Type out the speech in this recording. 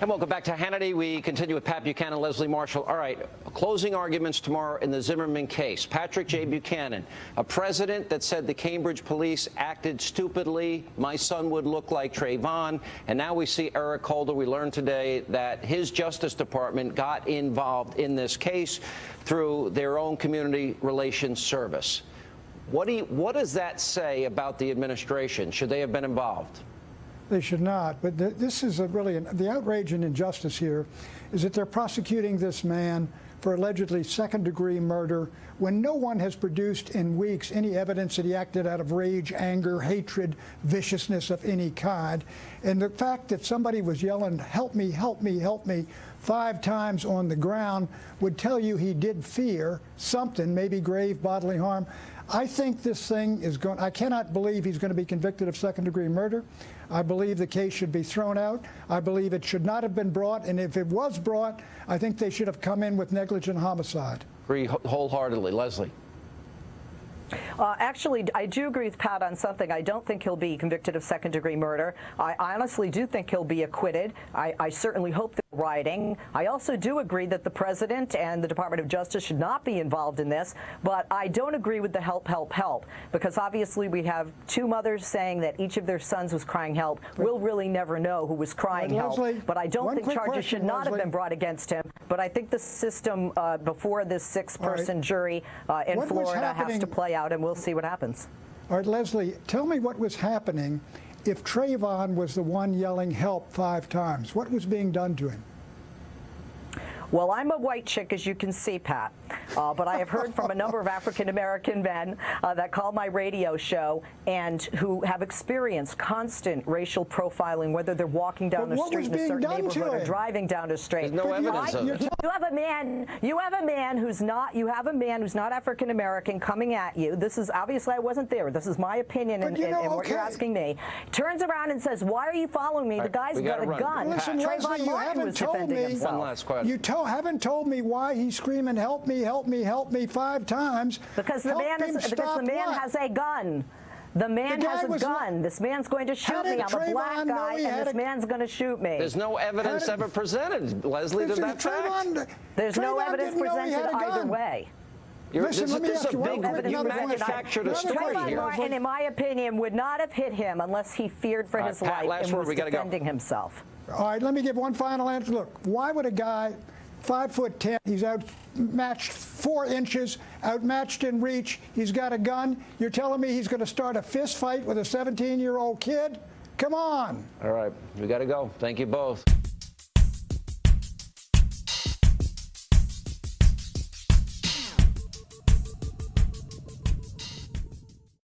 And welcome back to Hannity. We continue with Pat Buchanan, Leslie Marshall. All right, closing arguments tomorrow in the Zimmerman case. Patrick J. Buchanan, a president that said the Cambridge police acted stupidly. My son would look like Trayvon. And now we see Eric Holder. We learned today that his Justice Department got involved in this case through their own community relations service. What does that say about the administration? Should they have been involved? They should not. But this is the outrage and injustice here is that they're prosecuting this man for allegedly second-degree murder when no one has produced in weeks any evidence that he acted out of rage, anger, hatred, viciousness of any kind. And the fact that somebody was yelling, "Help me, help me, help me," 5 times on the ground would tell you he did fear something, maybe grave bodily harm. I think this thing is going. I cannot believe he's going to be convicted of second-degree murder. I believe the case should be thrown out. I believe it should not have been brought. And if it was brought, I think they should have come in with negligent homicide. Agree wholeheartedly. Leslie. Actually, I do agree with Pat on something. I don't think he'll be convicted of second-degree murder. I honestly do think he'll be acquitted. I certainly hope they're rioting. I also do agree that the president and the Department of Justice should not be involved in this, but I don't agree with the help, help, help, because obviously we have 2 mothers saying that each of their sons was crying help. We'll really never know who was crying help, but I don't think charges should not have been brought against him. But I think the system before this 6-person jury in Florida has to play out, and we'll see what happens. All right, Leslie, tell me what was happening if Trayvon was the one yelling help 5 times. What was being done to him? Well, I'm a white chick, as you can see, Pat, but I have heard from a number of African-American men that call my radio show and who have experienced constant racial profiling, whether they're walking down the street in a certain neighborhood or driving down the street. There's no evidence of it. You have a man who's not African-American coming at you. This is obviously I wasn't there. This is my opinion and what you're asking me. Turns around and says, "Why are you following me? The guy's got a gun." Listen, Leslie, you haven't told me. One last question. You haven't told me why he's screaming, "Help me, help me, help me," 5 times. Because the man has a gun. The man has a gun. This man's going to shoot me. I'm a black guy, and this man's going to shoot me. There's no evidence ever presented, Leslie, to that fact. There's no evidence presented either way. Listen, let me ask you one question. You manufactured a story here. And in my opinion, would not have hit him unless he feared for his life and was defending himself. All right, let me give one final answer. Look, why would a guy 5'10", he's outmatched 4 inches, outmatched in reach, he's got a gun, you're telling me he's going to start a fist fight with a 17-year-old kid? Come on. All right, we got to go. Thank you both.